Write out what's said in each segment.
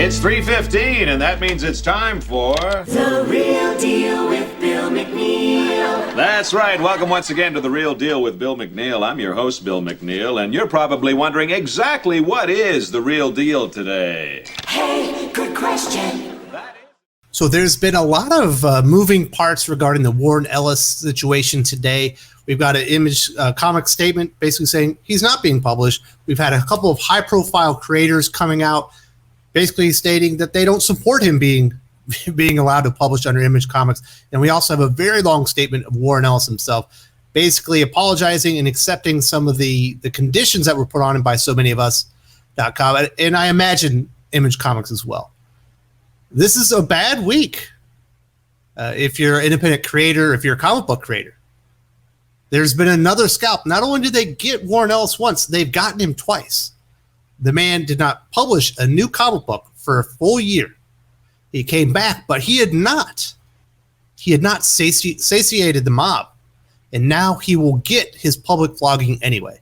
It's 3:15, and that means it's time for The Real Deal with Bill McNeil. That's right. Welcome once again to The Real Deal with Bill McNeil. I'm your host, Bill McNeil, and you're probably wondering exactly what is the real deal today. Hey, good question. So there's been a lot of moving parts regarding the Warren Ellis situation today. We've got an Image comic statement basically saying he's not being published. We've had a couple of high-profile creators coming out basically stating that they don't support him being allowed to publish under Image Comics. And we also have a very long statement of Warren Ellis himself basically apologizing and accepting some of the conditions that were put on him by so many of us.com. And I imagine Image Comics as well. This is a bad week if you're an independent creator, if you're a comic book creator. There's been another scalp. Not only did they get Warren Ellis once, they've gotten him twice. The man did not publish a new comic book for a full year. He came back, but he had not satiated the mob. And now he will get his public flogging anyway.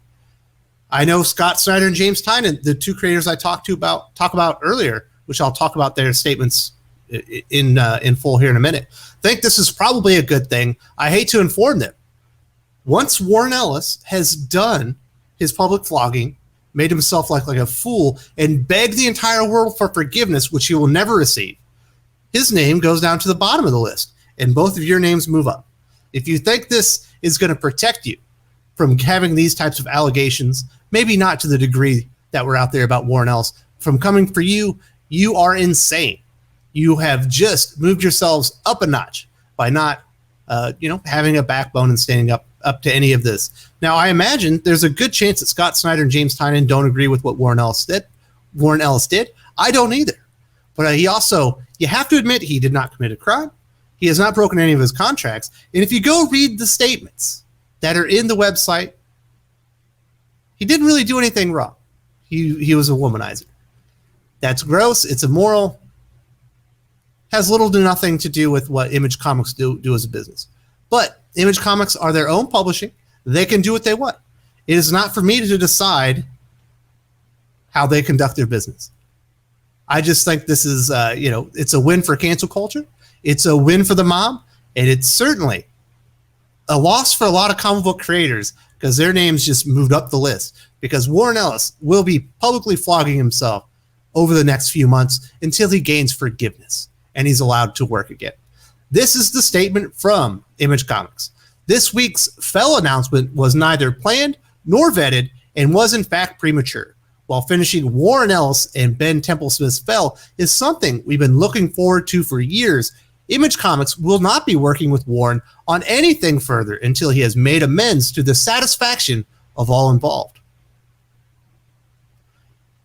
I know Scott Snyder and James Tynion, the two creators I talk about earlier, which I'll talk about their statements in full here in a minute, think this is probably a good thing. I hate to inform them. Once Warren Ellis has done his public flogging, made himself look like a fool, and begged the entire world for forgiveness, which he will never receive, his name goes down to the bottom of the list, and both of your names move up. If you think this is going to protect you from having these types of allegations, maybe not to the degree that were out there about Warren Ellis, from coming for you, you are insane. You have just moved yourselves up a notch by not, having a backbone and standing up to any of this. Now, I imagine there's a good chance that Scott Snyder and James Tynion don't agree with what Warren Ellis did. I don't either. But you have to admit he did not commit a crime. He has not broken any of his contracts. And if you go read the statements that are in the website, he didn't really do anything wrong. He was a womanizer. That's gross. It's immoral. Has little to nothing to do with what Image Comics do as a business. But Image Comics are their own publishing. They can do what they want. It is not for me to decide how they conduct their business. I just think this is, it's a win for cancel culture. It's a win for the mob. And it's certainly a loss for a lot of comic book creators because their names just moved up the list. Because Warren Ellis will be publicly flogging himself over the next few months until he gains forgiveness and he's allowed to work again. This is the statement from Image Comics. This week's Fell announcement was neither planned nor vetted and was in fact premature. While finishing Warren Ellis and Ben Templesmith's Fell is something we've been looking forward to for years, Image Comics will not be working with Warren on anything further until he has made amends to the satisfaction of all involved.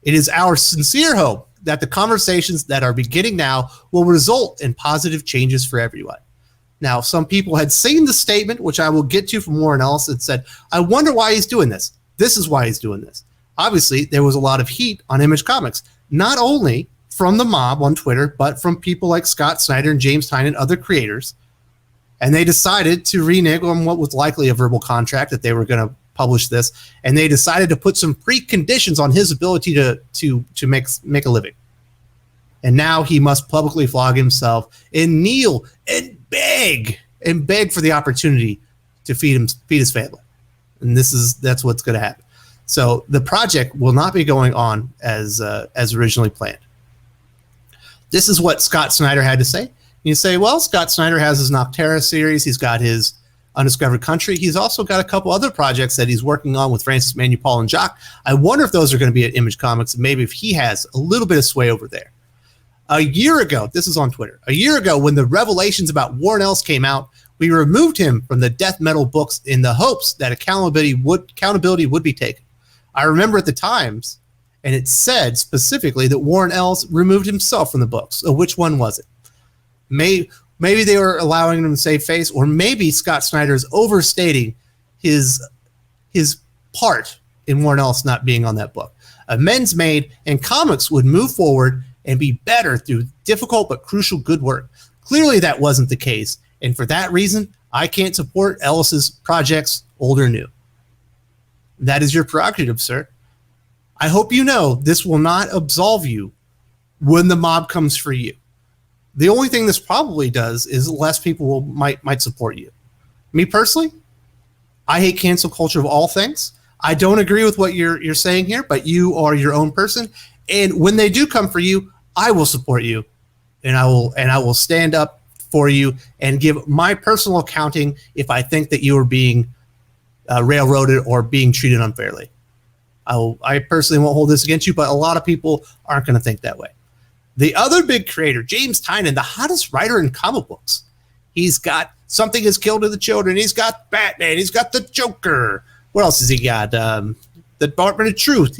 It is our sincere hope that the conversations that are beginning now will result in positive changes for everyone. Now, some people had seen the statement, which I will get to from Warren Ellis, and said, I wonder why he's doing this. This is why he's doing this. Obviously, there was a lot of heat on Image Comics, not only from the mob on Twitter, but from people like Scott Snyder and James Tynion and other creators. And they decided to renege on what was likely a verbal contract that they were going to publish this, and they decided to put some preconditions on his ability to make a living. And now he must publicly flog himself and kneel and beg for the opportunity to feed his family. And that's what's going to happen. So the project will not be going on as originally planned. This is what Scott Snyder had to say. You say, well, Scott Snyder has his Nocterra series. He's got his Undiscovered Country. He's also got a couple other projects that he's working on with Francis Manu, Paul, and Jacques. I wonder if those are going to be at Image Comics, and maybe if he has a little bit of sway over there. A year ago, this is on Twitter, when the revelations about Warren Ellis came out, we removed him from the death metal books in the hopes that accountability would be taken. I remember at the times, and it said specifically that Warren Ellis removed himself from the books. So which one was it? Maybe they were allowing him to save face, or maybe Scott Snyder is overstating his part in Warren Ellis not being on that book. Amends made, and comics would move forward and be better through difficult but crucial good work. Clearly that wasn't the case, and for that reason, I can't support Ellis's projects, old or new. That is your prerogative, sir. I hope you know this will not absolve you when the mob comes for you. The only thing this probably does is less people might support you. Me personally, I hate cancel culture of all things. I don't agree with what you're saying here, but you are your own person. And when they do come for you, I will support you, and I will stand up for you and give my personal accounting if I think that you are being railroaded or being treated unfairly. I personally won't hold this against you, but a lot of people aren't going to think that way. The other big creator, James Tynion, the hottest writer in comic books. He's got Something Has Killed the Children. He's got Batman. He's got the Joker. What else has he got? The Department of Truth.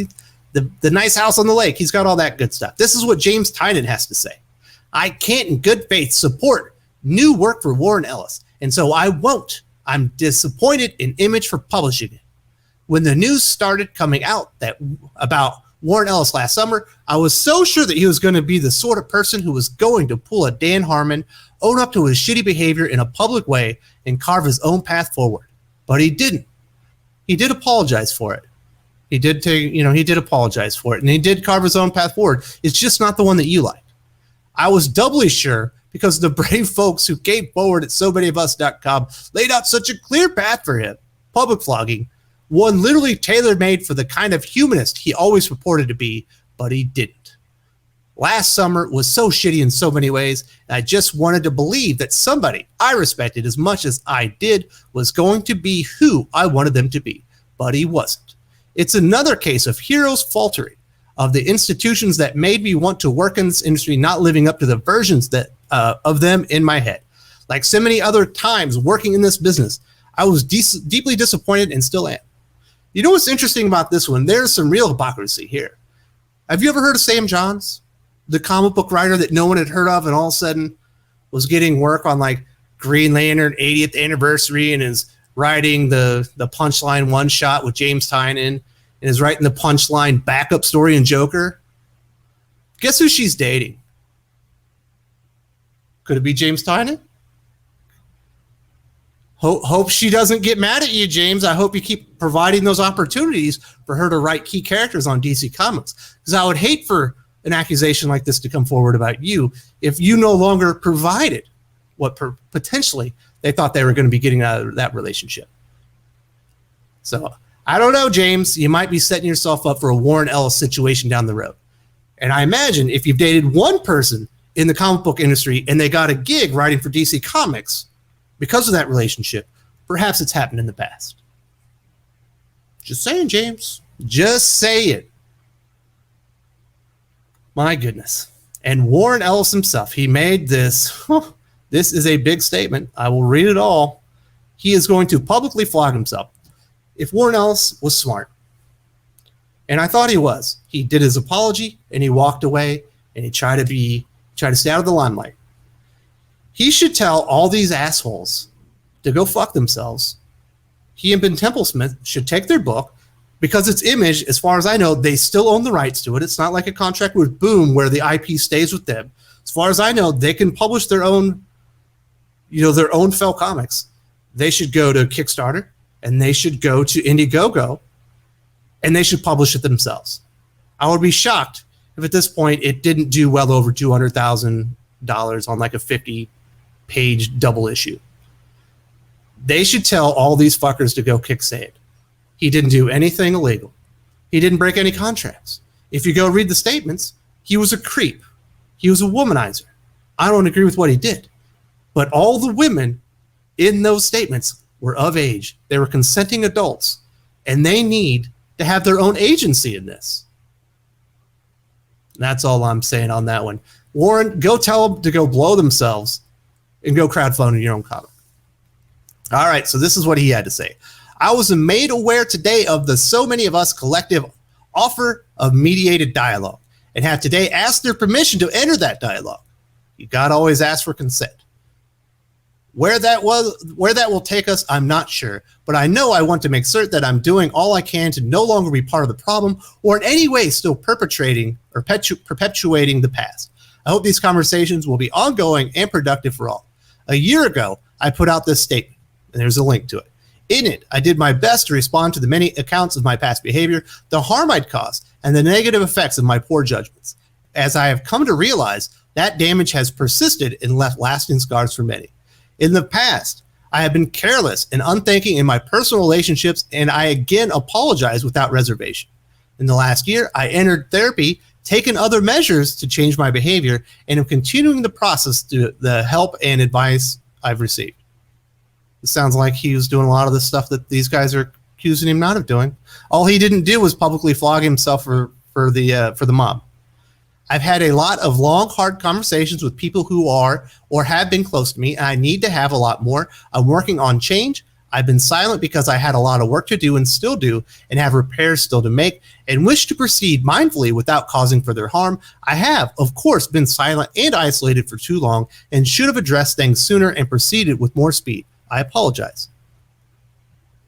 The Nice House on the Lake. He's got all that good stuff. This is what James Tynion has to say. I can't in good faith support new work for Warren Ellis, and so I won't. I'm disappointed in Image for publishing it. When the news started coming out about Warren Ellis last summer, I was so sure that he was going to be the sort of person who was going to pull a Dan Harmon, own up to his shitty behavior in a public way, and carve his own path forward. But he didn't. He did apologize for it. He did apologize for it, and he did carve his own path forward. It's just not the one that you like. I was doubly sure because the brave folks who came forward at SoManyOfUs.com laid out such a clear path for him. Public flogging, one literally tailor-made for the kind of humanist he always purported to be, but he didn't. Last summer was so shitty in so many ways, and I just wanted to believe that somebody I respected as much as I did was going to be who I wanted them to be, but he wasn't. It's another case of heroes faltering, of the institutions that made me want to work in this industry not living up to the versions that of them in my head. Like so many other times working in this business, I was deeply disappointed and still am. You know what's interesting about this one? There's some real hypocrisy here. Have you ever heard of Sam Johns, the comic book writer that no one had heard of and all of a sudden was getting work on like Green Lantern 80th anniversary and is writing the Punchline one shot with James Tynion and is writing the Punchline backup story in Joker? Guess who she's dating? Could it be James Tynion? Hope she doesn't get mad at you, James. I hope you keep providing those opportunities for her to write key characters on DC Comics. Because I would hate for an accusation like this to come forward about you if you no longer provided what potentially they thought they were going to be getting out of that relationship. So I don't know, James. You might be setting yourself up for a Warren Ellis situation down the road. And I imagine if you've dated one person in the comic book industry and they got a gig writing for DC Comics because of that relationship, perhaps it's happened in the past. Just saying, James. Just say it. My goodness. And Warren Ellis himself, he made this. This is a big statement. I will read it all. He is going to publicly flog himself. If Warren Ellis was smart, and I thought he was, he did his apology and he walked away and he tried to stay out of the limelight. He should tell all these assholes to go fuck themselves. He and Ben Templesmith should take their book because it's Image. As far as I know, they still own the rights to it. It's not like a contract with Boom where the IP stays with them. As far as I know, they can publish their own, their own fell comics. They should go to Kickstarter and they should go to Indiegogo and they should publish it themselves. I would be shocked if at this point it didn't do well over $200,000 on like a 50-page double issue. They should tell all these fuckers to go kick Sade. He didn't do anything illegal. He didn't break any contracts. If you go read the statements, he was a creep. He was a womanizer. I don't agree with what he did. But all the women in those statements were of age. They were consenting adults. And they need to have their own agency in this. That's all I'm saying on that one. Warren, go tell them to go blow themselves and go crowdfund your own comic. All right, so this is what he had to say. I was made aware today of the So Many of Us collective offer of mediated dialogue and have today asked their permission to enter that dialogue. You got to always ask for consent. Where that will take us, I'm not sure, but I know I want to make certain that I'm doing all I can to no longer be part of the problem or in any way still perpetrating or perpetuating the past. I hope these conversations will be ongoing and productive for all. A year ago, I put out this statement, and there's a link to it. In it, I did my best to respond to the many accounts of my past behavior, the harm I'd caused, and the negative effects of my poor judgments. as I have come to realize, that damage has persisted and left lasting scars for many. In the past, I have been careless and unthinking in my personal relationships, and I again apologize without reservation. In the last year, I entered therapy, taken other measures to change my behavior, and am continuing the process through the help and advice I've received. It sounds like he was doing a lot of the stuff that these guys are accusing him not of doing. All he didn't do was publicly flog himself for the mob. I've had a lot of long, hard conversations with people who are or have been close to me, and I need to have a lot more. I'm working on change. I've been silent because I had a lot of work to do and still do, and have repairs still to make, and wish to proceed mindfully without causing further harm. I have, of course, been silent and isolated for too long, and should have addressed things sooner and proceeded with more speed. I apologize.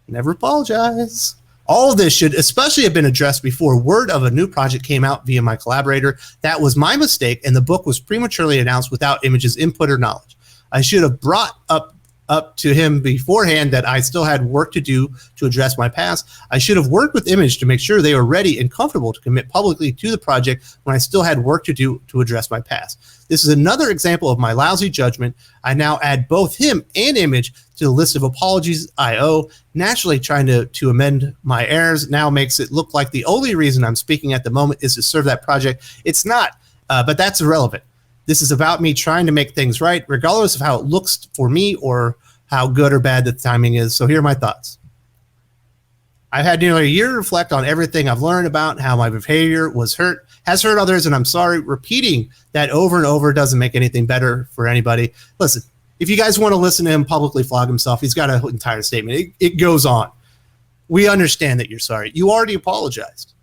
Never apologize. All of this should especially have been addressed before word of a new project came out via my collaborator. That was my mistake, and the book was prematurely announced without Image's input or knowledge. I should have brought up to him beforehand that I still had work to do to address my past. I should have worked with Image to make sure they were ready and comfortable to commit publicly to the project when I still had work to do to address my past. This is another example of my lousy judgment. I now add both him and Image to the list of apologies I owe. Naturally, trying to amend my errors now makes it look like the only reason I'm speaking at the moment is to serve that project. It's not, but that's irrelevant. This is about me trying to make things right, regardless of how it looks for me or how good or bad the timing is. So here are my thoughts. I've had nearly a year to reflect on everything I've learned about how my behavior has hurt others, and I'm sorry. Repeating that over and over doesn't make anything better for anybody. Listen, if you guys want to listen to him publicly flog himself, he's got an entire statement. It goes on. We understand that you're sorry. You already apologized.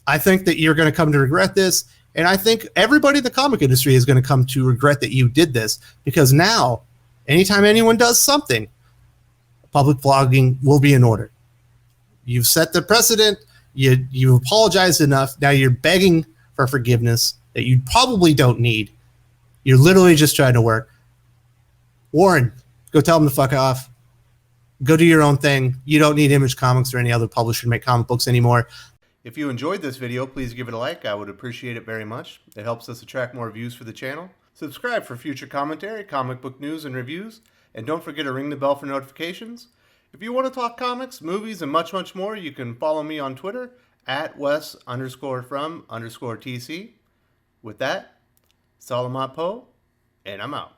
I think that you're going to come to regret this. And I think everybody in the comic industry is going to come to regret that you did this, because now, anytime anyone does something, public flogging will be in order. You've set the precedent. You apologized enough. Now you're begging for forgiveness that you probably don't need. You're literally just trying to work. Warren, go tell him to fuck off. Go do your own thing. You don't need Image Comics or any other publisher to make comic books anymore. If you enjoyed this video, please give it a like. I would appreciate it very much. It helps us attract more views for the channel. Subscribe for future commentary, comic book news, and reviews. And don't forget to ring the bell for notifications. If you want to talk comics, movies, and much, much more, you can follow me on Twitter at Wes_from_TC. With that, Salamat Po, and I'm out.